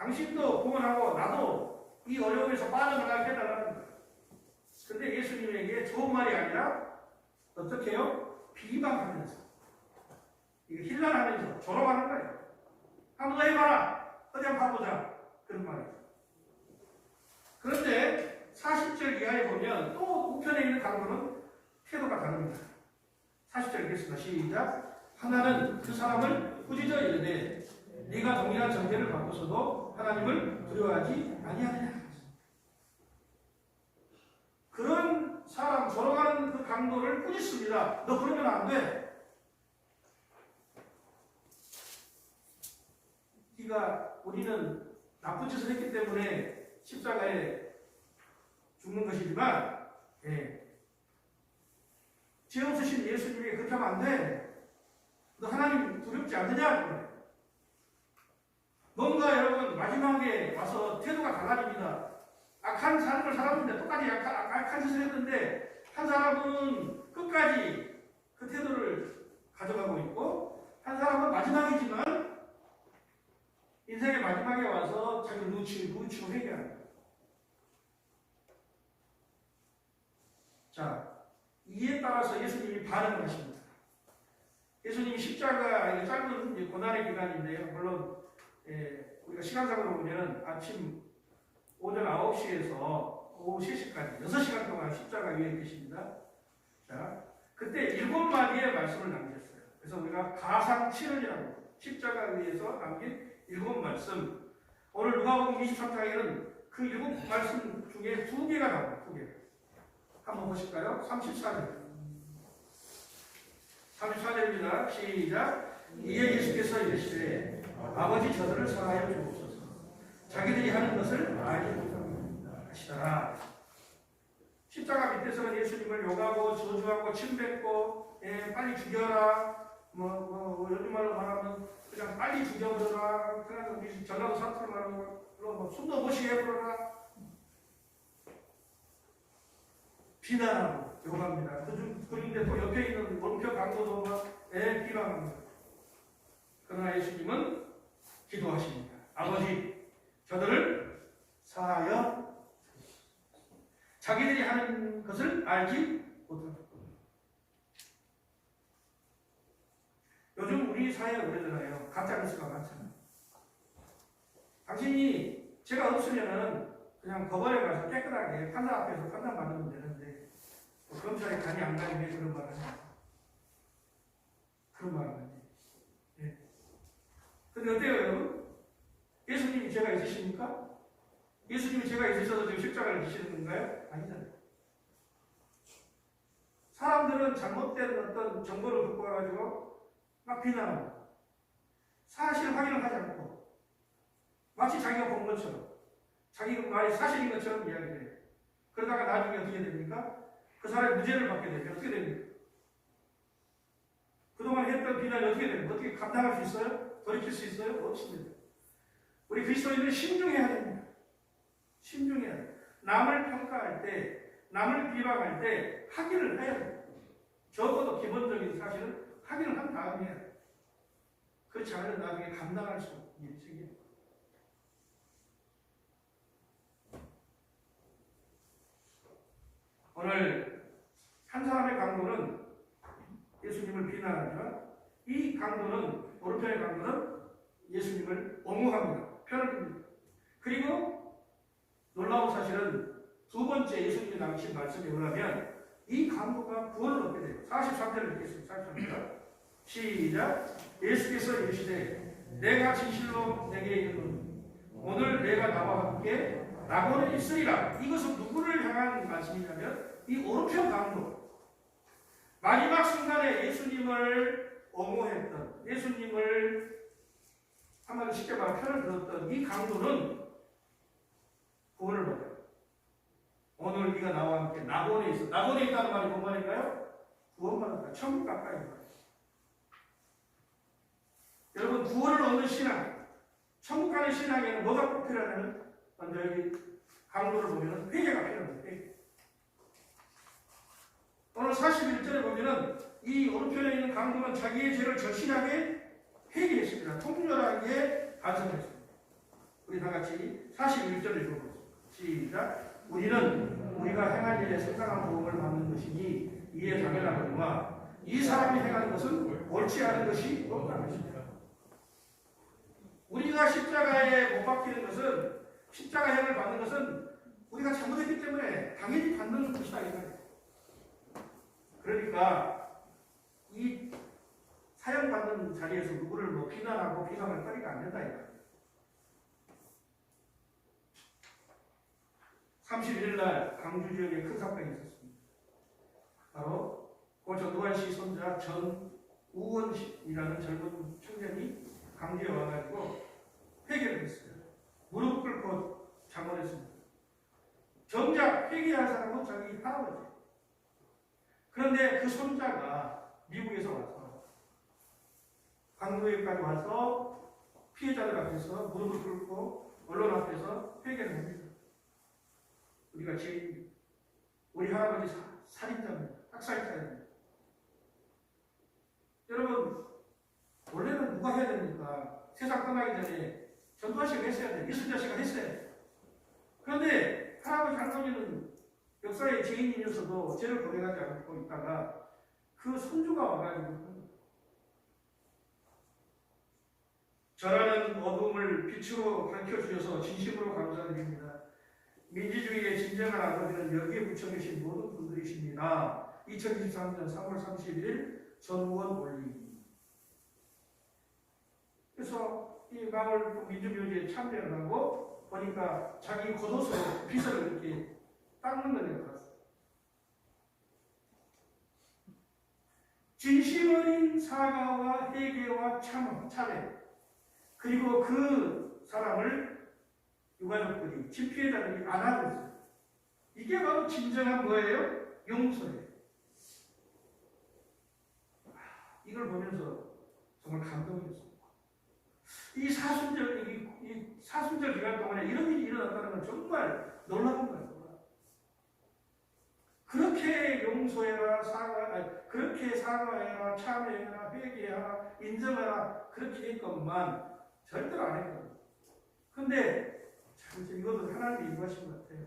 당신도 구원하고 나도 이 어려움에서 빠져나가게 해달라는 거예요. 근데 예수님에게 좋은 말이 아니라 어떻게 해요? 비방하면서, 이거 힐난하면서 조롱하는 거예요. 한번 더 해봐라. 어디 한번 봐보자. 그런 말이에요. 그런데 40절 이하에 보면 또 우편에 있는 강도는 태도가 다릅니다. 40절 읽겠습니다. 시작. 하나는 그 사람을 꾸짖어 이르되 네가 동일한 전제를 바꿔서도 하나님을 두려워하지 아니하느냐. 그런 사람, 조롱하는 그 강도를 꾸짖습니다. 너 그러면 안 돼. 네가, 우리는 나쁜 짓을 했기 때문에 십자가에 죽는 것이지만, 죄 없으신 예수님에게 그렇게 하면 안 돼. 너 하나님 두렵지 않느냐? 뭔가 여러분 마지막에 와서 태도가 달라집니다. 악한 삶을 살았는데 똑같이 악한 짓을 했는데 한 사람은 끝까지 그 태도를 가져가고 있고 한 사람은 마지막이지만 인생의 마지막에 와서 자기를 누치고 회개하는 거예요. 자, 이에 따라서 예수님이 반응을 하십니다. 예수님이 십자가, 짧은 고난의 기간인데요. 물론 우리가 시간상으로 보면 아침 오전 9시에서 오후 3시까지 6시간 동안 십자가 위에 계십니다. 자, 그때 7마디의 말씀을 남겼어요. 그래서 우리가 가상칠언이라고 십자가 위에서 남긴 7말씀. 오늘 누가복음 23장에는 그 7말씀 중에 2개가 나옵니다. 2개. 한번 보실까요? 34절. 34절입니다. 시작. 이에 예수께서 이르시되 아버지 저들을 사하여 주옵소서. 자기들이 하는 것을 알지 못합니다 하시더라. 십자가 밑에서는 예수님을 욕하고 저주하고 침뱉고 빨리 죽여라. 요즘 말로 말하면 그냥 빨리 죽여버려라. 그냥 우리 전라도 사투리 말하면 숨도 못 쉬게 해버려라. 비난하고 욕합니다. 그런데 또 옆에 있는 원표 강도도 막 비방합니다. 그러나 예수님은 기도하십니다. 아버지, 저들을 사하여 자기들이 하는 것을 알지 못합니다. 요즘 우리 사회에 그러잖아요. 가짜뉴스가 많잖아요. 당신이 죄가 없으면은 그냥 법원에 가서 깨끗하게 판사 앞에서 판단 받으면 되는데 검찰에 간이 안 가니 왜 그런 말을 하냐. 그런 말을 하지. 근데 어때요, 여러분? 예수님이 죄가 있으십니까? 예수님이 죄가 있으셔서 지금 십자가를 지시는 건가요? 아니잖아요. 사람들은 잘못된 어떤 정보를 듣고 와가지고 막 비난하고 사실 확인을 하지 않고 마치 자기가 본 것처럼 자기 말이 사실인 것처럼 이야기해요. 그러다가 나중에 어떻게 됩니까? 그 사람이 무죄를 받게 되면 어떻게 됩니까? 그동안 했던 비난이 어떻게 됩니까? 어떻게 감당할 수 있어요? 돌이킬 수 있어요? 없습니다. 우리 그리스도인들은 신중해야 됩니다. 신중해야 돼요. 남을 평가할 때, 남을 비방할 때 확인을 해야 돼요. 적어도 기본적인 사실은 확인을 한 다음에 해야 돼요. 그렇지 않으면 나중에 감당할 수 없는 일이 생깁니다. 오늘 한 사람의 강도는 예수님을 비난하지만 이 강도는, 오른편의 강도는 예수님을 옹호합니다. 편을 듭니다. 그리고 놀라운 사실은 두 번째 예수님이 남기신 말씀에 의하면 이 강도가 구원을 얻게 돼요. 43절을 읽겠습니다. 43절. 시작. 예수께서 이르시되 내가 진실로 내게 이르노니 오늘 내가 나와 함께 낙원에 있으리라. 이것은 누구를 향한 말씀이냐면 이 오른편 강도, 마지막 순간에 예수님을 옹호했던, 예수님을 한마디로 쉽게 말해 편을 들었던 이 강도는 구원을 받아요. 오늘 네가 나와 함께 낙원에 있어. 낙원에 있다는 말이 뭔 말인가요? 구원받았다. 천국 가까이 있다. 여러분, 구원을 얻는 신앙, 천국 가는 신앙에는 뭐가 꼭 필요하냐면 먼저 여기 강도를 보면 회개가 필요합니다. 회개. 오늘 41절에 보면은 이 오른편에 있는 강도는 자기의 죄를 절실하게 회개했습니다. 통렬하게 반성했습니다. 우리 다 같이 41절을 읽어보겠습니다. 시작. 우리는 우리가 행한 일에 상당한 도움을 받는 것이니 이에 당연하거니와 이 사람이 행하는 것은 옳지 않은 것이 없다는 것입니다. 우리가 십자가에 못 박히는 것은, 십자가형을 받는 것은 우리가 잘못했기 때문에 당연히 받는 것이다 이거예요. 그러니까 이 사형받는 자리에서 누구를 뭐 비난하고 비방할 거리가 안 된다 이거예요. 31일 날 광주 지역에 큰 사건이 있었습니다. 바로 고 전두환 씨 손자 전우원이라는 젊은 청년이 광주에 와가지고 회개를 했어요. 무릎 꿇고 자문했습니다. 정작 회개한 사람은 자기 할아버지. 그런데 그 손자가 미국에서 와서 광주에까지 와서 피해자들 앞에서 무릎을 꿇고 언론 앞에서 회개를 합니다. 우리가 죄인입니다. 우리 할아버지 살인자입니다. 학살자입니다. 여러분, 원래는 누가 해야 됩니까? 세상 떠나기 전에 전두환 씨가 했어야 돼요. 이순자 씨가 했어야 돼요. 그런데 할아버지 할머니는 역사의 죄인이면서도 죄를 고백하지 않고 있다가 그 손주가 와가지고 저라는 어둠을 빛으로 밝혀주셔서 진심으로 감사드립니다. 민주주의의 진정한 아버지는 여기에 붙여 계신 모든 분들이십니다. 2023년 3월 31일 전우원 올림. 그래서 이 마을 민주묘지에 참여를 하고 보니까 자기 겉옷으로 빗을 이렇게 닦는 걸 내가 봤어요. 진심 어린 사과와 회개와 참회, 그리고 그 사람을 유가족들이, 집피해자들이 안아주고 있어요. 이게 바로 진정한 뭐예요? 용서예요. 이걸 보면서 정말 감동이었습니다. 이 사순절 기간 동안에 이런 일이 일어났다는 건 정말 놀라운 거예요. 그렇게 용서해라, 그렇게 사과해라, 참회해라, 회개해라, 인정해라, 그렇게 했건만 절대로 안 했거든요. 근데 참 이것도 하나님이 인도하신 것 같아요.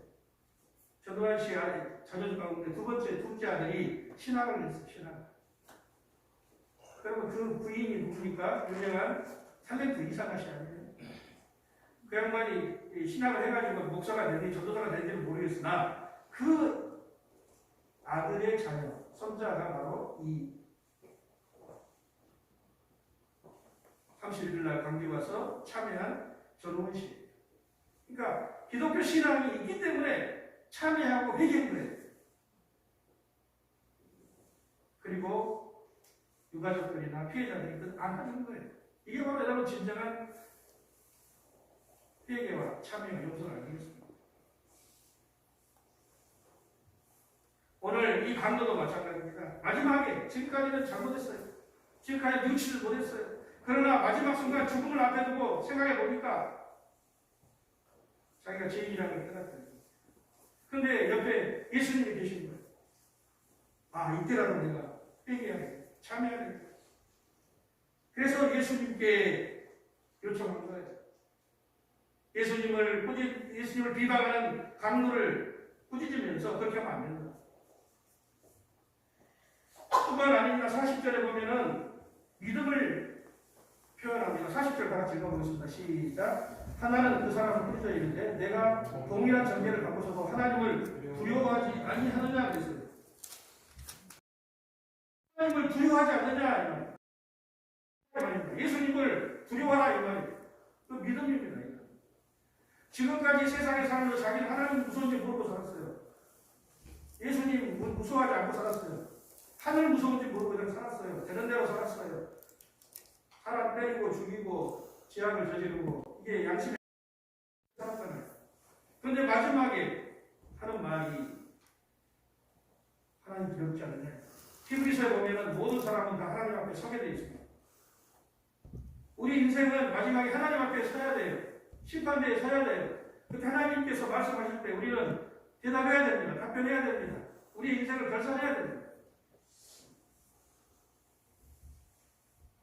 전두환 씨 자녀들 가운데 둘째 아들이 신학을 했어요. 신학. 그러면 그 부인이 누굽니까? 유명한 탤런트 이상하 씨 아니에요? 그 양반이 신학을 해가지고 목사가 되는지 전도사가 되는지는 모르겠으나 그 아들의 자녀, 손자가 바로 이 31일 날 광주에 와서 참여한 전우원 씨. 그러니까 기독교 신앙이 있기 때문에 참여하고 회개한 거예요. 그리고 유가족들이나 피해자들이 안 하는 거예요. 이게 바로 여러분 진정한 회개와 참여와 용서가 아니겠습니까? 오늘 이 강도도 마찬가지입니다. 마지막에 지금까지는 잘못했어요. 지금까지 눈치를 못했어요. 그러나 마지막 순간 죽음을 앞에 두고 생각해 보니까 자기가 죄인이라는 걸 깨닫거든요. 근데 옆에 예수님이 계신 거예요. 아, 이때라도 내가 회개해야 돼. 참여해야 돼. 그래서 예수님께 요청한 거예요. 예수님을 비방하는 강도를 꾸짖으면서 그렇게 하면 안 된다. 뿐만 아니라 40절에 보면은 믿음을 표현합니다. 40절 다 같이 읽어보겠습니다. 시작. 하나는 그 사람을 꾸짖어 이르되 내가 동일한 전제를 갖고서도 하나님을 두려워하지 아니하느냐 그랬어요. 하나님을 두려워하지 않느냐 이 말입니다. 예수님을 두려워하라 이 말이에요. 그 믿음입니다. 지금까지 세상에 살면서 자기는 하나님 무서운지 모르고 살았어요. 예수님 무서워하지 않고 살았어요. 하늘 무서운지 모르고 그냥 살았어요. 되는 대로 살았어요. 사람 때리고 죽이고 죄악을 저지르고 이게 양심에 살았잖아요. 그런데 마지막에 하는 말이 하나님 두렵지 않느냐. 히브리서에 보면은 모든 사람은 다 하나님 앞에 서게 되어 있습니다. 우리 인생은 마지막에 하나님 앞에 서야 돼요. 심판대에 서야 돼요. 그때 하나님께서 말씀하실 때 우리는 대답해야 됩니다. 답변해야 됩니다. 우리 인생을 결산해야 됩니다.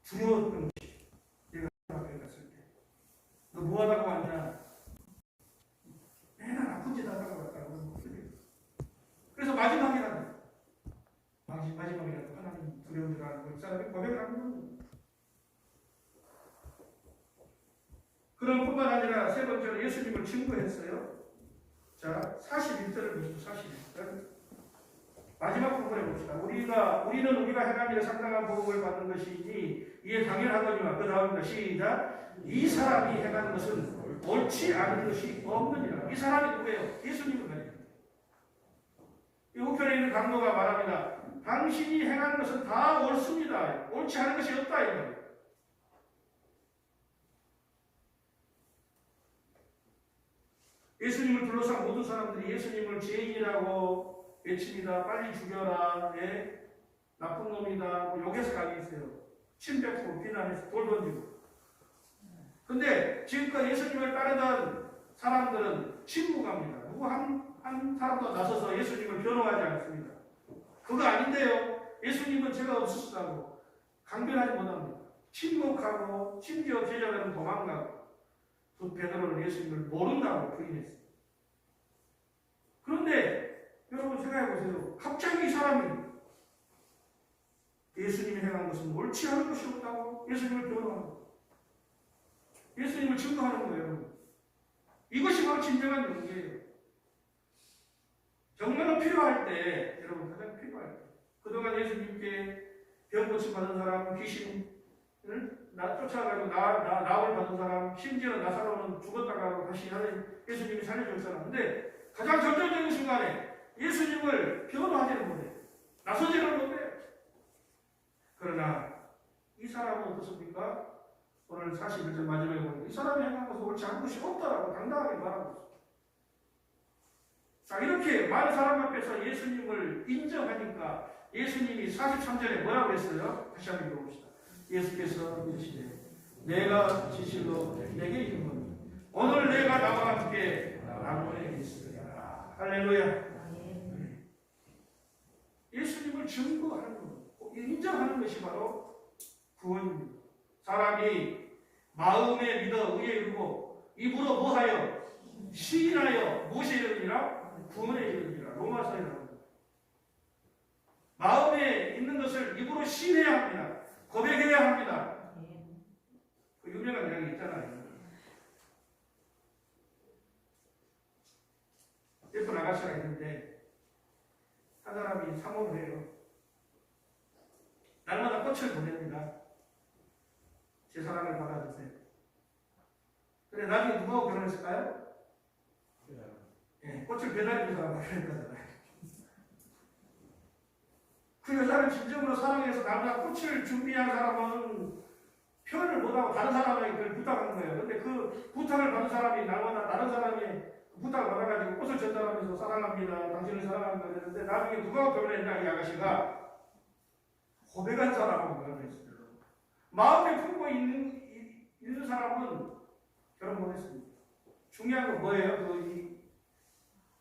두려웠던 것이 내가 하나님 앞에 갔을 때 너 뭐하다고 왔냐? 그럼 뿐만 아니라 세 번째로 예수님을 증거했어요. 자, 41절을 보시죠. 41절. 마지막 부분에 봅시다. 우리는 우리가 행함이라 상당한 보응을 받는 것이니 이에 당연하거니와 그 다음입니다. 시작. 이 사람이 행하는 것은 옳지 않은 것이 없느니라. 이 사람이 누구예요? 예수님을 가리킵니다. 이 우편에 있는 강도가 말합니다. 당신이 행하는 것은 다 옳습니다. 옳지 않은 것이 없다 이 말이에요. 예수님을 둘러싼 모든 사람들이 예수님을 죄인이라고 외칩니다. 빨리 죽여라. 예? 나쁜 놈이다. 뭐 욕해서 가게 했어요. 침뱉고 비난해서 돌 던지고. 근데 지금껏 예수님을 따르던 사람들은 침묵합니다. 누구 한 사람도 나서서 예수님을 변호하지 않습니다. 그거 아닌데요. 예수님은 죄가 없으시다고 강변하지 못합니다. 침묵하고 심지어 제자들은 도망가고 또 베드로는 예수님을 모른다고 부인했습니다. 그런데 여러분 생각해보세요. 갑자기 이 사람이 예수님이 행한 것은 옳지 않은 것이 없다고 예수님을 변호하고 예수님을 증거하는 거예요. 이것이 바로 진정한 용기예요. 정말로 필요할 때, 여러분 가장 필요할 때, 그동안 예수님께 병 고침 받은 사람, 귀신을 쫓아가지고 나을 받은 사람, 심지어 나사로는 죽었다가 다시 예수님이 살려줄 사람. 근데 가장 결정적인 순간에 예수님을 변호하지는 못해요. 나서지는 못해요. 그러나 이 사람은 어떻습니까? 오늘 41절 마지막에 보니까 이 사람이 행한 것은 옳지 않은 것이 없다라고 당당하게 말하고 있습니다. 자, 이렇게 많은 사람 앞에서 예수님을 인정하니까 예수님이 43절에 뭐라고 했어요? 다시 한번 읽어봅시다. 예수께서 이르시되 내가 진실로 내게 이르노니 오늘 내가 나와 함께 낙원에 있으리라. 할렐루야. 예수님을 증거하는 것, 인정하는 것이 바로 구원입니다. 사람이 마음에 믿어 의에 이르고 입으로 뭐하여 시인하여 무엇에 이르니라? 구원에 이르니라. 로마서에 나옵니다. 마음에 있는 것을 입으로 시인해야 합니다. 고백해야 합니다. 그 유명한 이야기 있잖아요. 예쁜 아가씨가 있는데 한 사람이 사모를 해요. 날마다 꽃을 보냅니다. 제 사랑을 받아주세요. 근데 나중에 누구하고 결혼했을까요? 예, 꽃을 배달해준 사람하고 결혼했다잖아요. 그 여자를 진정으로 사랑해서 나보다 꽃을 준비한 사람은 표현을 못하고 다른 사람에게 그걸 부탁한 거예요. 근데 그 부탁을 받은 사람이 날마다 다른 사람이 부탁을 받아가지고 꽃을 전달하면서 사랑합니다. 당신을 사랑합니다. 그랬는데 나중에 누가 결혼했냐 이 아가씨가 고백한 사람하고 결혼했어요. 마음에 품고 있는 사람은 결혼 못했습니다. 중요한 건 뭐예요? 그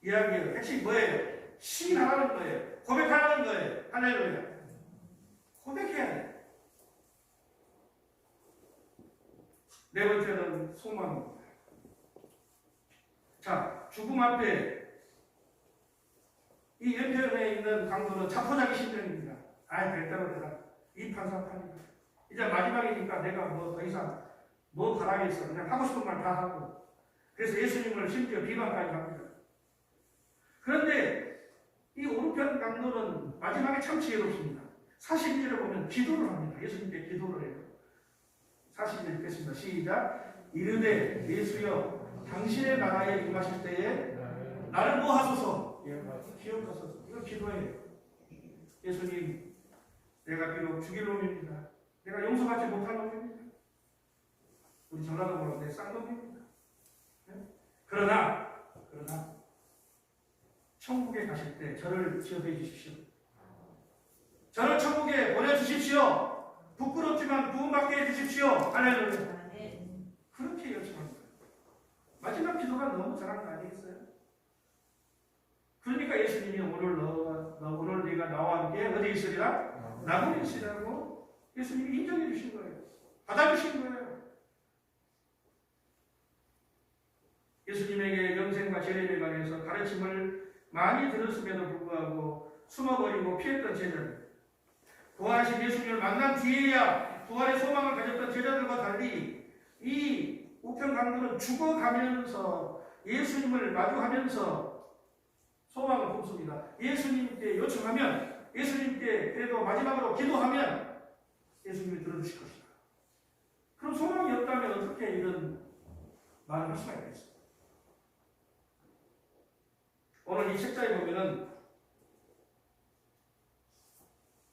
이야기의 핵심이 뭐예요? 시인하는 거예요. 고백하는 거예요. 할렐루야. 고백해야 돼요. 네 번째는 소망입니다. 자, 죽음 앞에 이 왼편에 있는 강도는 자포자기 심정입니다. 별대로 되라. 이 판사판이다. 이제 마지막이니까 내가 뭐 더 이상 뭐 바라겠어. 그냥 하고 싶은 말 다 하고. 그래서 예수님을 심지어 비방까지 합니다. 그런데 이 오른편 강도는 마지막에 참 지혜롭습니다. 42절에 보면 기도를 합니다. 예수님께 기도를 해요. 42절 읽겠습니다. 시작. 이르되 예수여 당신의 나라에 임하실 때에 나를 뭐 하소서? 기억하소서. 이거 기도예요. 예수님, 내가 비록 죽일 놈입니다. 내가 용서받지 못할 놈입니다. 우리 전화도 모르고 내 쌍놈입니다. 그러나 천국에 가실 때 저를 지어해 주십시오. 저를 천국에 보내주십시오. 부끄럽지만 구원받게 해주십시오. 할렐루야. 그렇게 요청합니다. 마지막 기도가 너무 잘한 거 아니겠어요? 그러니까 예수님이 오늘 네가 나와 함께 어디 있으리라? 낙원에 있으리라고 예수님이 인정해 주신 거예요. 받아주신 거예요. 예수님에게 영생과 재림에 관해서 가르침을 많이 들었음에도 불구하고 숨어버리고 피했던 제자들, 부활하신 예수님을 만난 뒤에야 부활의 소망을 가졌던 제자들과 달리 이 우편 강도는 죽어가면서 예수님을 마주하면서 소망을 품습니다. 예수님께 요청하면, 예수님께 그래도 마지막으로 기도하면 예수님이 들어주실 것이다. 그럼 소망이 없다면 어떻게 이런 말을 할 수가 있겠습니까? 오늘 이 책자에 보면은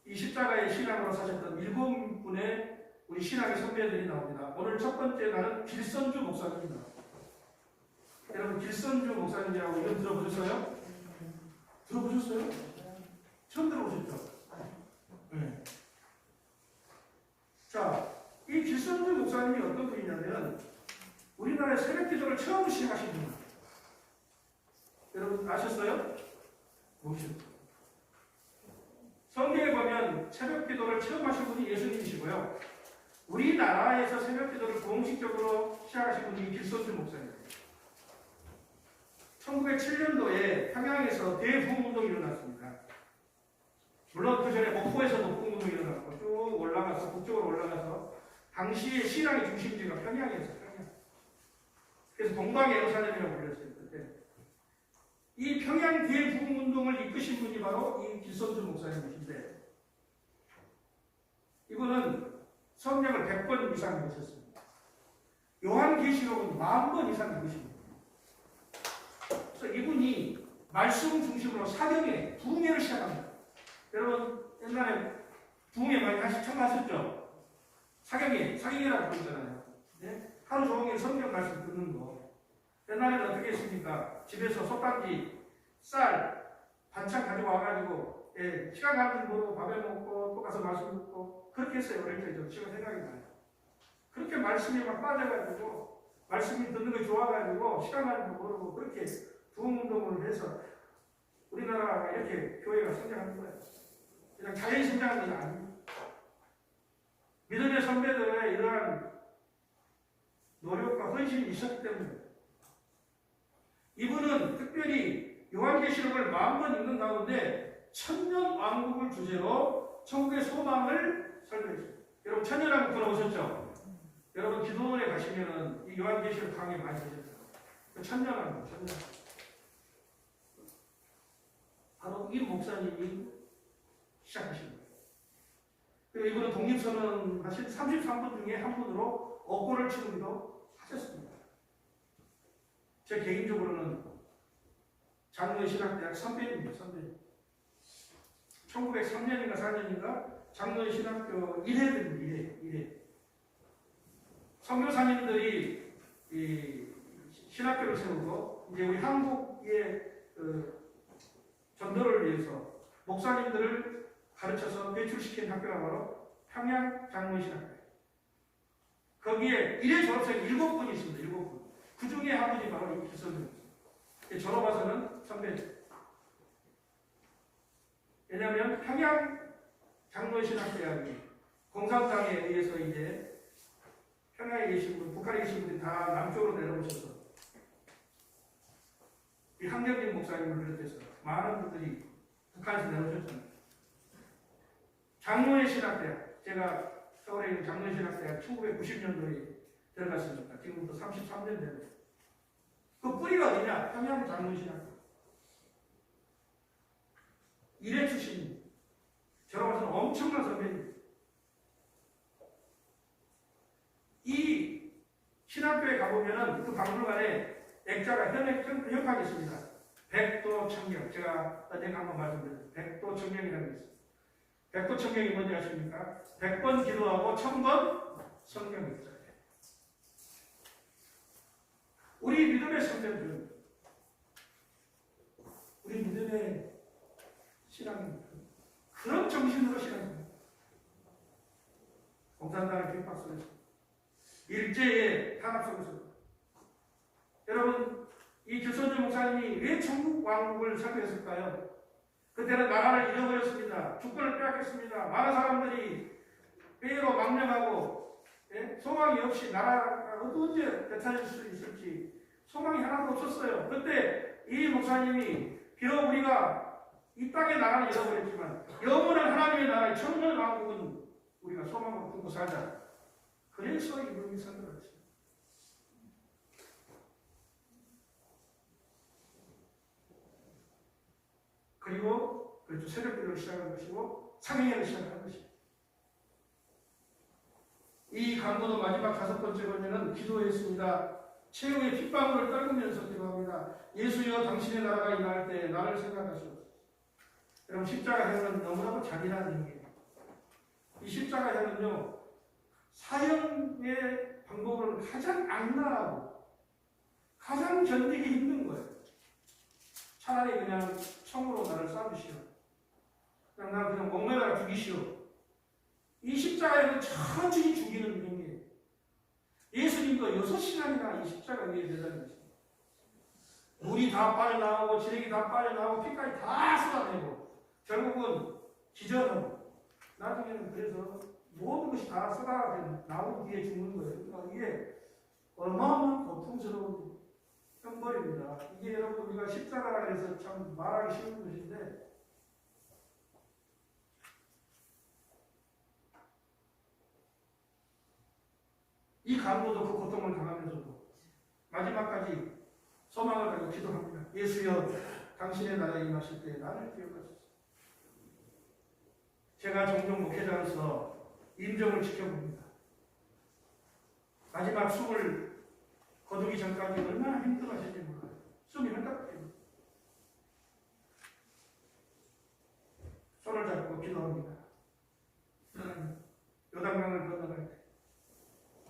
이 십자가의 신앙으로 사셨던 7분의 우리 신앙의 선배들이 나옵니다. 오늘 첫 번째 나는 길선주 목사님입니다. 여러분 길선주 목사님이라고 이름 들어보셨어요? 들어보셨어요? 처음 들어보셨죠? 네. 자, 이 길선주 목사님이 어떤 분이냐면 우리나라의 새벽 기도를 처음 시작하신 분입니다. 여러분 아셨어요? 모르셨죠? 성경에 보면 새벽 기도를 처음 하신 분이 예수님이시고요. 우리나라에서 새벽 기도를 공식적으로 시작하신 분이 길선주 목사입니다. 1907년도에 평양에서 대부흥운동이 일어났습니다. 물론 그 전에 목포에서도 부흥운동이 일어났고 쭉 올라가서 북쪽으로 올라가서 당시의 신앙의 중심지가 평양이었어요. 평양. 그래서 동방의 예루살렘이라고 불렸어요. 그때. 이 평양 대부흥운동을 이끄신 분이 바로 이 길선주 목사님이신데 이분은 성경을 100번 이상 읽으셨습니다. 요한계시록은 10,000번 이상 읽으십니다. 그래서 이분이 말씀 중심으로 사경에 부흥회를 시작합니다. 여러분 옛날에 부흥회 많이 처음 하셨죠? 사경이라고 부르잖아요. 네? 하루 종일 성경 말씀 듣는 거. 옛날에는 어떻게 했습니까? 집에서 솥단지, 쌀, 반찬 가져와가지고 시간 가는 줄 모르고 밥에 먹고 또 가서 말씀 듣고 그렇게 했어요. 어릴 때 지금 생각이 나요. 그렇게 말씀에 막 빠져가지고 말씀이 듣는 거 좋아가지고 시간 가는 줄 모르고 그렇게 부흥운동을 해서 우리나라가 이렇게 교회가 성장하는 거예요. 그냥 자연히 성장하는 건 아닙니다. 믿음의 선배들의 이러한 노력과 헌신이 있었기 때문에 이분은 특별히 요한계시록을 10,000번 읽는 가운데 천년왕국을 주제로 천국의 소망을 설명했습니다. 여러분 천년왕국 들어보셨죠? 여러분 기도원에 가시면은 이 요한계시록 강의 많이 보셨죠? 천년왕국, 천년왕국. 바로 이 목사님이 시작하신 거예요. 그리고 이분은 독립선언 하신 33분 중에 한 분으로 억고를 치르기도 하셨습니다. 제 개인적으로는 장로의 신학대학 선배입니다. 선배. 1903년인가 4년인가 장로의 신학교 1회들입니다. 1회. 선교사님들이 이 신학교를 세우고 이제 우리 한국의 전도를 위해서 목사님들을 가르쳐서 배출시킨 학교가 바로 평양 장로의 신학교예요. 거기에 1회 졸업생이 7분이 있습니다. 7분. 그 중에 한 분이 바로 이 길선주입니다. 졸업와서는 선배죠. 왜냐하면 평양 장로의 신학대학이 공산당에 의해서 이제 평양에 계신 분, 북한에 계신 분들이 다 남쪽으로 내려오셔서 이 한경진 목사님을 비롯해서 많은 분들이 북한에서 내려오셨잖아요. 장로의 신학대학, 제가 서울에 있는 장로의 신학대학 1990년도에 들어갔습니다. 지금부터 33년 됐어요. 그 뿌리가 어디냐? 평양 장로의 신학교. 1회 출신입니다. 졸업해서는 엄청난 선배입니다. 이 신학교에 가보면은 그 박물관에 액자가 현판이 있습니다. 백도청경. 제가 어제가 한번 말씀드렸어요. 백도청경이라는 게 있습니다. 백도청경이 뭔지 아십니까? 100번 기도하고 1000번 성경 읽자. 우리 믿음의 선배들, 우리 믿음의 신앙입니다. 그런 정신으로 신앙입니다. 공산당의 핍박 속에서, 일제의 탄압 속에서. 여러분, 이 길선주 목사님이 왜 천국 왕국을 설교했을까요? 그때는 나라를 잃어버렸습니다. 주권을 빼앗겼습니다. 많은 사람들이 빼로 망명하고 소망이 없이 나라가 언제 되찾을 수 있을지 소망이 하나도 없었어요. 그때 이 목사님이 비록 우리가 이 땅의 나라를 잃어버렸지만 영원한 하나님의 나라의 천년 왕국은 우리가 소망을 품고 살자. 그래서 이분이 선언을 했습니다. 그리고 그렇죠. 새벽기도를 시작한 것이고 상행회를 시작한 것이고 이 강도도 마지막 5번째 번째는 기도했습니다. 최후의 핏방울을 떨구면서 기도합니다. 예수여 당신의 나라가 임할 때 나를 생각하시옵소서. 여러분 십자가형은 너무나도 잔인한 일이에요. 이 십자가형은요 사형의 방법으로는 가장 악랄하고 가장 견디기 힘든 거예요. 차라리 그냥 총으로 나를 쏴주시오. 그냥 목매다가 죽이시오. 이 십자가에는 천천히 죽이는 행위예요. 예수님도 6시간이나 이 십자가 위에 매달리셨습니다. 물이 다 빠져나오고 지력이 다 빠져나오고 피까지 다 쏟아내고 결국은 기절하고 나중에는 그래서 모든 것이 다 쏟아져 나온 뒤에 죽는 거예요. 그러니까 이게 어마어마한 고통스러운 형벌입니다. 이게 여러분 우리가 십자가라 해서 참 말하기 쉬운 것인데 이 강도도 그 고통을 당하면서도 마지막까지 소망을 가지고 기도합니다. 예수여 당신의 나라에 임하실 때 나를 기억하소서. 제가 종종 목회자로서 임종을 지켜봅니다. 마지막 숨을 거두기 전까지 얼마나 힘들어하실지 몰라요. 숨이 헐떡거립니다. 손을 잡고 기도합니다. 요단강을 건너갈 때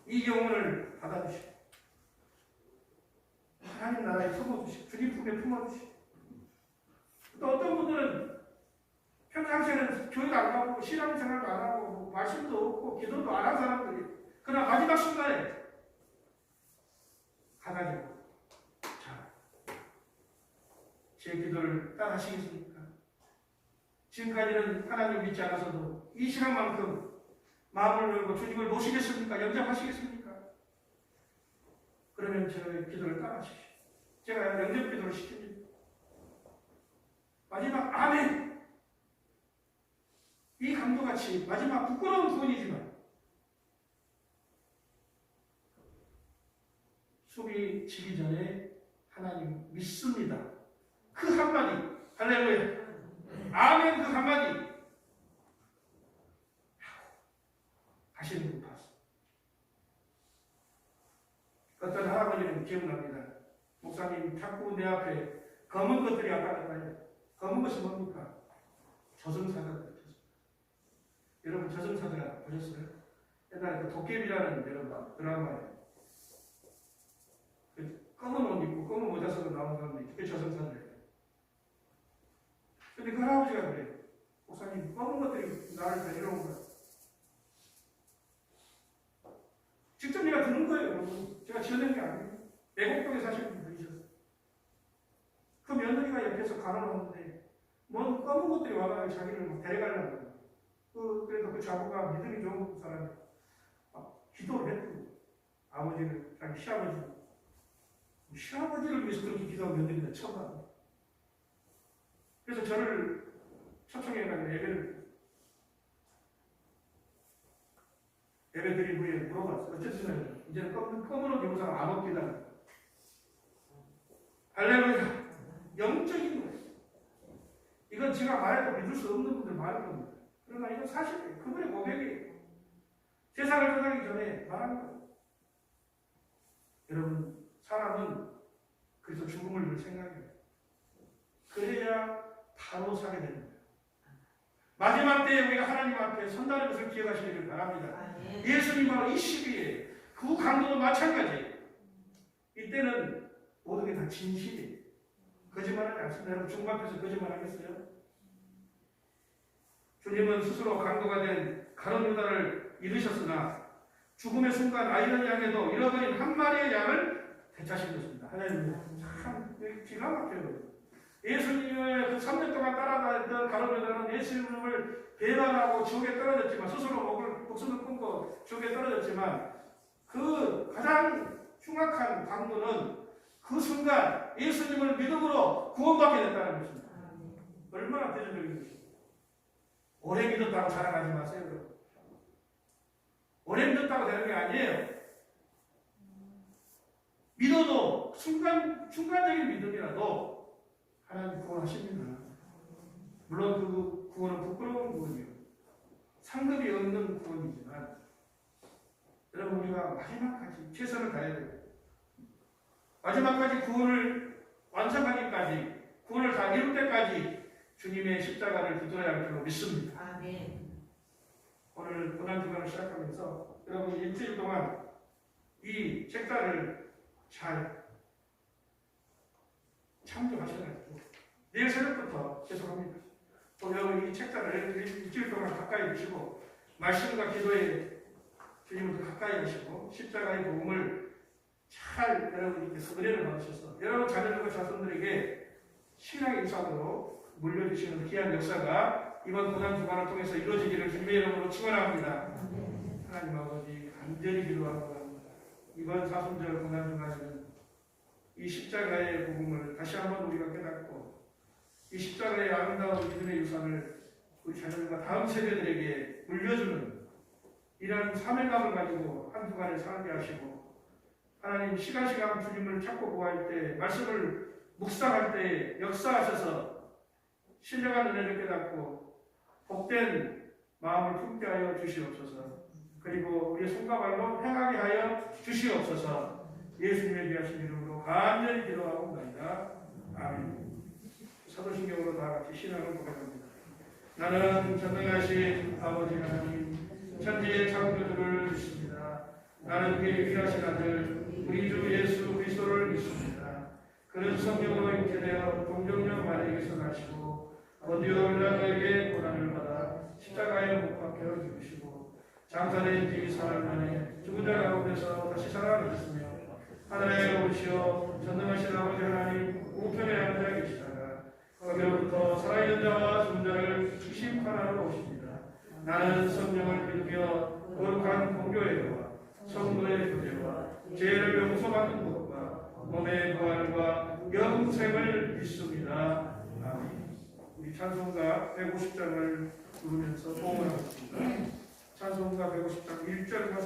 이 영혼을 받아주시고 하나님 나라에 품어주시고 주님 품에 품어주시고 또 어떤 분들은 평상시에는 교회도 안 가고 신앙생활도 안 하고 말씀도 없고 기도도 안 한 사람들이 그러나 마지막 순간에 가가지고 자, 제 기도를 따라하시겠습니까? 지금까지는 하나님 믿지 않아서도 이 시간만큼 마음을 열고 주님을 모시겠습니까? 영접하시겠습니까? 그러면 저의 기도를 따라하십시오. 제가 영접 기도를 시킵니다. 마지막 아멘. 이 강도같이 마지막 부끄러운 구원이지만 숨이 지기 전에 하나님 믿습니다. 그 한마디 할렐루야 아멘 그 한마디 하시는 분 봤습니다. 어떤 할아버지는 기억납니다. 목사님 자꾸 내 앞에 검은 것들이 아까웠나요? 검은 것이 뭡니까? 저승사자들. 여러분 저승사자 보셨어요? 옛날에 그 도깨비라는 여러분 드라마에 그 검은 옷 입고 검은 모자 쓰고 나온 사람들이 그게 저승사자예요. 근데 그 할아버지가 그래요. 목사님 검은 것들이 나를 데리러 온 거야. 직접 내가 듣는 거예요. 여러분. 제가 지어낸 게 아니에요. 애곡동에 사시는 분이셨어요. 그 며느리가 옆에서 가로놓는데 뭔 검은 것들이 와가지고 자기를 막 데려가려고 그래서 그 자부가 믿음이 좋은 사람이 기도를 했고 아버지를 자기 시아버지를 위해서 그렇게 기도한 며느리가 처음 봤어요. 그래서 저를 초청해가지고 예배 드린 후에 물어봤어요. 어쨌든 이제는 검은 옷 입은 사람 안 없기다. 할렐루야. 영적인 거예요. 이건 제가 말해도 믿을 수 없는 분들 많을 겁니다. 그러나 이건 사실이에요. 그분의 고백이에요. 세상을 떠나기 전에 말하는 거예요. 여러분 사람은 그래서 죽음을 늘 생각해요. 그래야 바로 사게 되는 거예요. 마지막 때에 우리가 하나님 앞에 선다는 것을 기억하시기를 바랍니다. 예수님 바로 이 시기에 그 강도도 마찬가지예요. 이때는 모든 게 다 진실이에요. 거짓말하지 않습니다. 여러분 중간에서 거짓말하겠어요? 주님은 스스로 강도가 된 가룟 유다를 잃으셨으나 죽음의 순간 아이를 향해도 잃어버린 한 마리의 양을 되찾으셨습니다. 하나님 참 기가 막혀요. 예수님을 그 3년 동안 따라다녔던 가룟 유다는 예수님을 배반하고 지옥에 떨어졌지만 스스로 목숨을 끊고 지옥에 떨어졌지만 그 가장 흉악한 강도는 그 순간 예수님을 믿음으로 구원받게 됐다는 것입니다. 얼마나 대전적인 것입니까? 오래 믿었다고 자랑하지 마세요. 오래 믿었다고 되는 게 아니에요. 믿어도 순간적인 믿음이라도 하나님 구원하십니다. 물론 그 구원은 부끄러운 구원이요. 상급이 없는 구원이지만 여러분 우리가 마지막까지 최선을 다해야 돼요. 마지막까지 구원을 완성하기까지 구원을 다 이룰 때까지 주님의 십자가를 붙들어야 할 줄로 믿습니다. 아멘. 오늘 고난주간을 시작하면서 여러분 일주일 동안 이 책자를 잘 참조하셔가지고 내일 새벽부터 계속합니다. 또 여러분 이 책자를 일주일 동안 가까이 두시고 말씀과 기도에 주님을 더 가까이 하시고 십자가의 복음을 잘 여러분께서 은혜를 받으셔서 여러분 자녀들과 자손들에게 신앙의 일상으로 물려주시는 귀한 역사가 이번 고난주간을 통해서 이루어지기를 주님의 이름으로 축원합니다. 하나님 아버지 간절히 기도합니다. 이번 사순절 고난주간에는 이 십자가의 복음을 다시 한번 우리가 깨닫고 이 십자가의 아름다운 믿음의 유산을 우리 자녀들과 다음 세대들에게 물려주는 이런 사명감을 가지고 한 주간을 살게 하시고 하나님 시간시간 주님을 찾고 구할 때 말씀을 묵상할 때 역사하셔서 신령한 은혜를 깨닫고 복된 마음을 품게 하여 주시옵소서. 그리고 우리의 손과 발로 행하게 하여 주시옵소서. 예수님의 귀하신 이름으로 간절히 기도하옵나이다. 아멘. 사도신경으로 다 같이 신앙을 고백합니다. 나는 전능하신 아버지 하나님 천지의 창조주를 믿습니다. 나는 그의 귀하신 아들 우리 주 예수 그리스도를 믿습니다. 그는 성령으로 잉태되어 동정녀 마리아에게서 나시고 본디오 빌라도에게 고난을 받아 십자가에 못 박혀 죽으시고 장사된 뒤 사흘 만에 죽은 자 가운데서 다시 살아나셨으며 하늘에 오르시어 전능하신 아버지 하나님 우편에 앉아 계시다가 거기로부터 살아있는 자와 죽은 자를 심판하러 오십니다. 나는 성령을 믿으며 거룩한 공교회와 성도의 교제와 죄를 용서받는 것과 몸의 부활과 영생을 믿습니다. 아멘. 우리 찬송가 150장을 부르면서 봉헌 하겠습니다. 찬송가 150장 1절과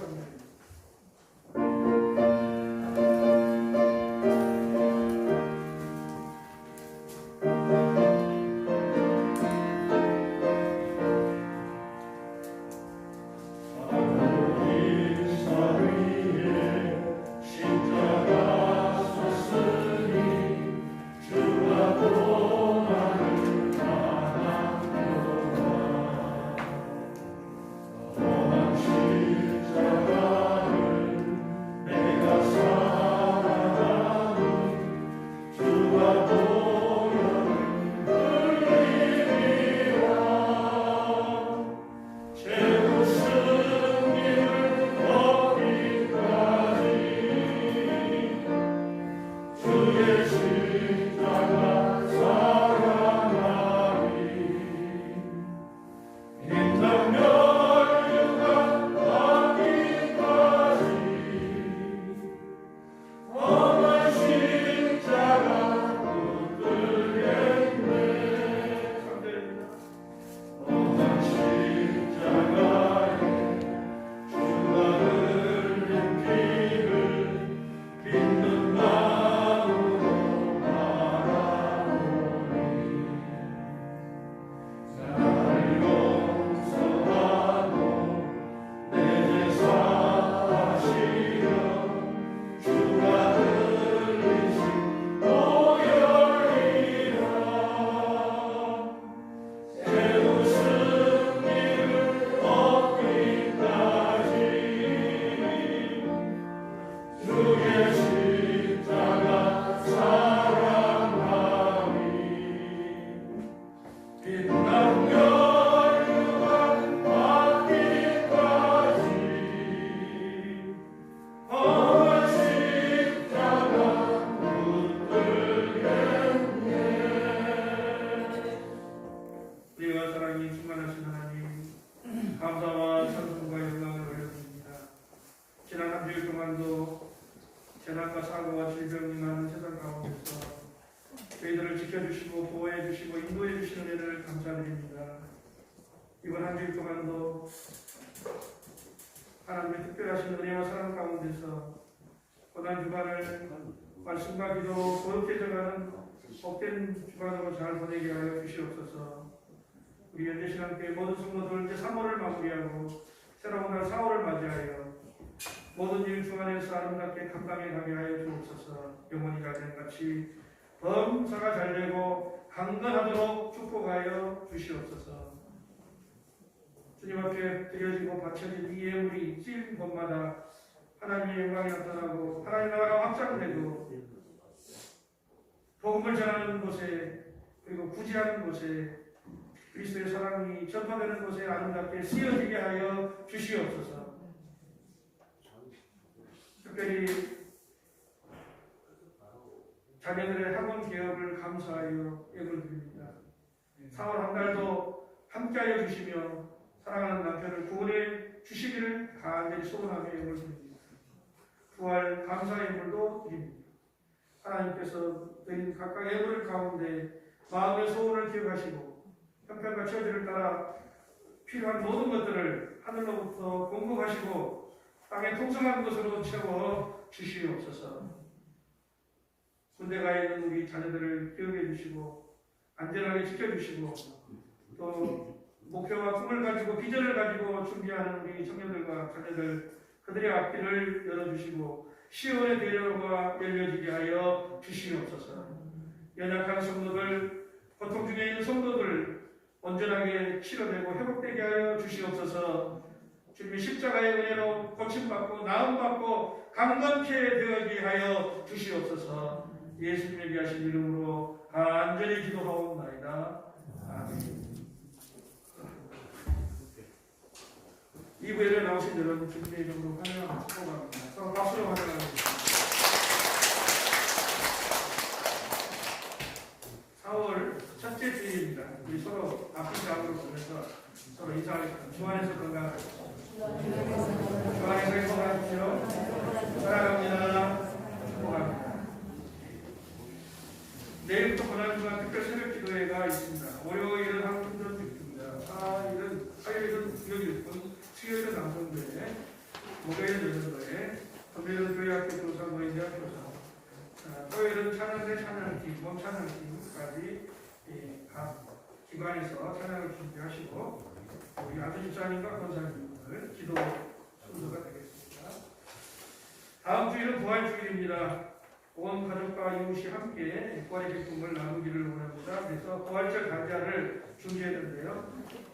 3절입니다. 이번 한 주일 동안도 하나님의 특별하신 은혜와 사랑 가운데서 고난주간을 말씀과 기도로 거룩해져가는 복된 주간으로 잘 보내게 하여 주시옵소서. 우리 현대신앙교회 모든 성도들 이제 3월을 마무리하고 새로운 날 4월을 맞이하여 모든 일 중안에서 아름답게 감당해 가게 하여 주옵소서. 영혼이 잘된 같이 범사가 잘되고 강건하도록 축복하여 주시옵소서. 주님 앞에 드려지고 바쳐진 이 예물이 찔 곳마다 하나님의 영광이 나타나고 하나님의 나라가 확장되고 복음을 전하는 곳에 그리고 구제하는 곳에 그리스도의 사랑이 전파되는 곳에 아름답게 쓰여지게 하여 주시옵소서. 특별히 자녀들의 학원 개업을 감사하여 예물 드립니다. 4월 한 달도 함께하여 주시며 사랑하는 남편을 구원해 주시기를 간절히 소원하며 예물 드립니다. 부활 감사 예물도 드립니다. 하나님께서 드린 각각 예물 가운데 마음의 소원을 기억하시고 형편과 처지를 따라 필요한 모든 것들을 하늘로부터 공급하시고 땅에 통성한 것으로 채워 주시옵소서. 군대 가 있는 우리 자녀들을 기억해 주시고 안전하게 지켜주시고 또 목표와 꿈을 가지고 비전을 가지고 준비하는 우리 청년들과 자녀들 그들의 앞길을 열어주시고 시온의 대로가 열려지게 하여 주시옵소서. 연약한 성도들, 고통 중에 있는 성도들 온전하게 치료되고 회복되게 하여 주시옵소서. 주님의 십자가의 은혜로 고침받고 나음받고 강건케 되게 하여 주시옵소서. 예수님의 귀하신 이름으로 간절히 기도하옵나이다. 아멘. 2부에 나오신 여러분 주님의 이름으로 환영합니다. 축복합니다. 서로 박수로 환영합니다. 4월 첫째 주일입니다. 우리 서로 앞뒤 앞으로 보면서 서로 인사하겠습니다. 주 안에서 건강하십시오. 주 안에서 행복하십시오. 사랑합니다. 축복합니다. 내일부터 고난주간 특별 새벽 기도회가 있습니다. 월요일은 한국전 집입니다. 화요일은 구역일꾼, 수요일은 남성교회, 목요일은 여성교회, 금요일은 교회학교 교사, 노인대학 교사, 토요일은 찬양대 찬양팀, 몸 찬양팀까지 각 기관에서 찬양을 준비하시고 우리 아드집사님과 권사님들 기도 순서가 되겠습니다. 다음 주일은 부활주일입니다. 온 가족과 이웃이 함께 부활의 기쁨을 나누기를 원합니다. 그래서 부활절 간자를 준비했는데요.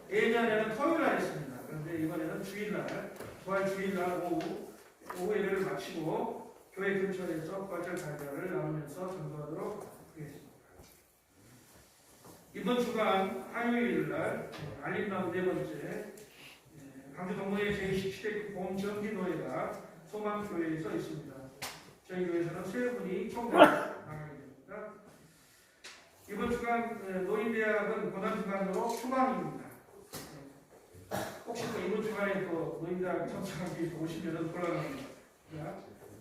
예전에는 토요일날 했습니다. 그런데 이번에는 주일날, 부활주일날 오후 예배를 마치고 교회 근처에서 부활절 간자를 나누면서 전도하도록 하겠습니다. 이번 주간 화요일날 알림나무 네 번째 강주 동문의 제27대 봄정기노회가 소망교회에서 있습니다. 저희 교회에서는 세 분이 총괄 나가게 됩니다. 이번 주간 노인대학은 고난주간으로 휴강입니다. 혹시 또 이번 주간에 또 노인대학 청소년이 오시면 곤란합니다.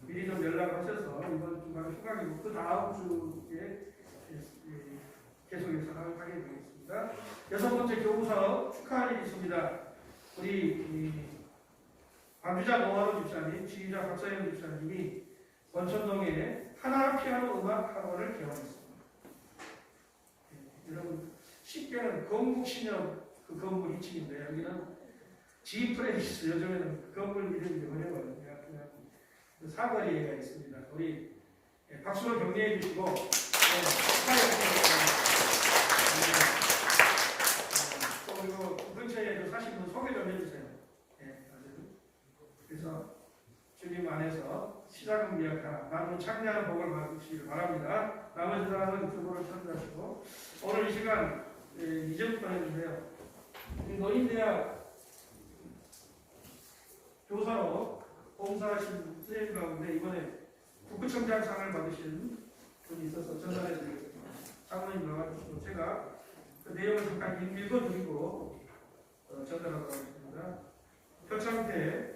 미리 좀 연락을 하셔서 이번 주간 휴강이고 그 다음 주에 계속해서 하게 되겠습니다. 6번째 교우사업 축하할 일이 있습니다. 우리 관주자 노하로 집사님, 지휘자 박사영 집사님이 원천동에 하나 피아노 음악 학원을 개원했습니다. 여러분 쉽게는 건국신협 그 건물 2층인데 여기는 지프레이스 요즘에는 건물 이름이 어려워요. 그 사거리가 있습니다. 우리 박수로 격려해 주시고 그리고 근처에 사신 분 소개 좀 해주세요. 그래서 주님 안에서 시작은 미약하나 나는 창대한 복을 받으시길 바랍니다. 나머지 사람은 주보를 참조하시고 오늘 이 시간 이전부터 했는데요. 노인대학 교사로 봉사하신 선생님 가운데 이번에 국부청장상을 받으신 분이 있어서 전달해 드리겠습니다. 장로님 나와주시고 제가 그 내용을 잠깐 읽어드리고 전달하도록 하겠습니다. 표창태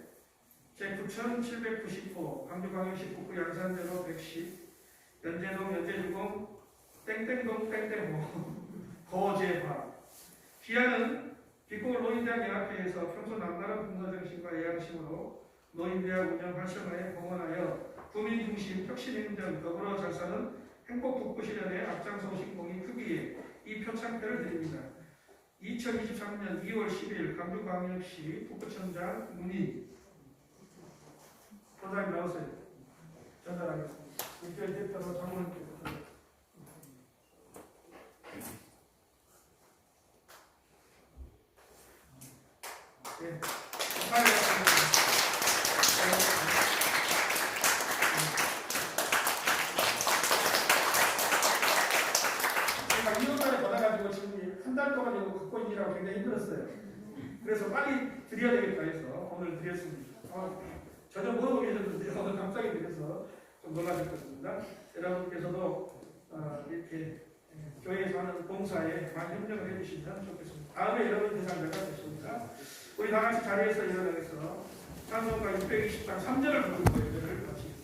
제9790호 광주광역시 북구 양산대로 110 연제동 연제주공 땡땡동 땡땡호 거제화 기아는 빛골 노인대학 연합회에서 평소 남다른 봉사정신과 예양심으로 노인대학 운영 활성화에 공헌하여 구민 중심 혁신행정 더불어 잘 사는 행복 북구 실현에 앞장서신 공이 크기에 이 표창표를 드립니다. 2023년 2월 10일 강주광역시 북구청장 문의 소장님 나오세요. 전달하겠습니다. 일주일 대표로 장관님께서 네. 제가 2월달에 받아가지고 지금 한 달 동안 이거 갖고 있느라고 굉장히 힘들었어요. 그래서 빨리 드려야 되겠다 해서 오늘 드렸습니다. 전혀 모르고 계셨는데 오늘 갑자기 드려서 좀 놀라실 것입니다. 여러분께서도 이렇게 교회에서 하는 봉사에 많이 협력을 해주시면 좋겠습니다. 다음에 여러분 대상자가 되십니다. 우리 다 같이 자리에서 일어나서 찬송가 620장 3절을 부르고 예배를 마치겠습니다.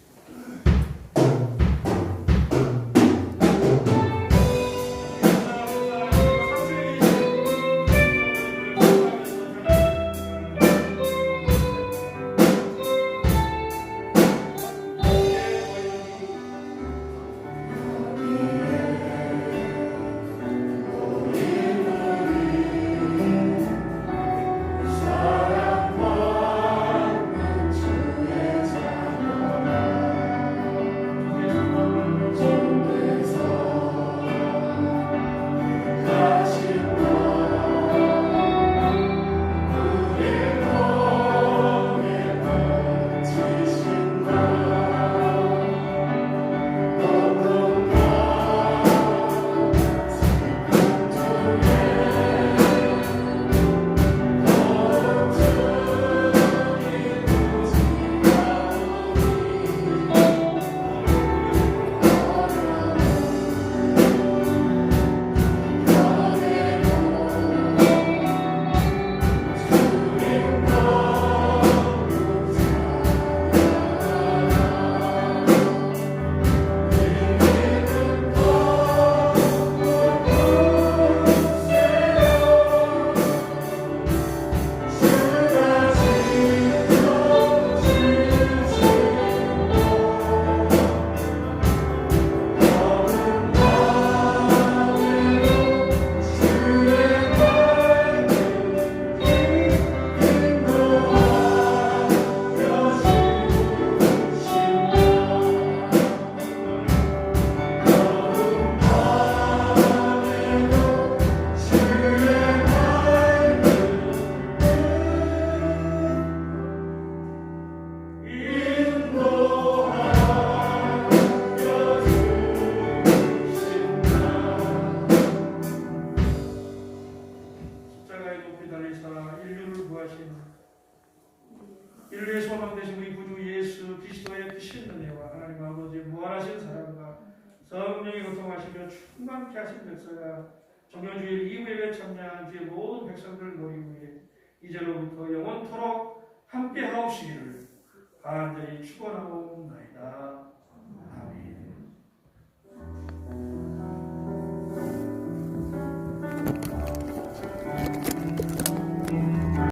인류의 소망 되신 우리 구주 예수 그리스도의 크신 은혜와 하나님 아버지의 무한하신 사랑과 성령의 교통하시며 충만케 하신 역사가 종료주일 이후에 참여한 주의 모든 백성들을 머리 위에 이제로부터 영원토록 함께 하옵시기를 간절히 축원하고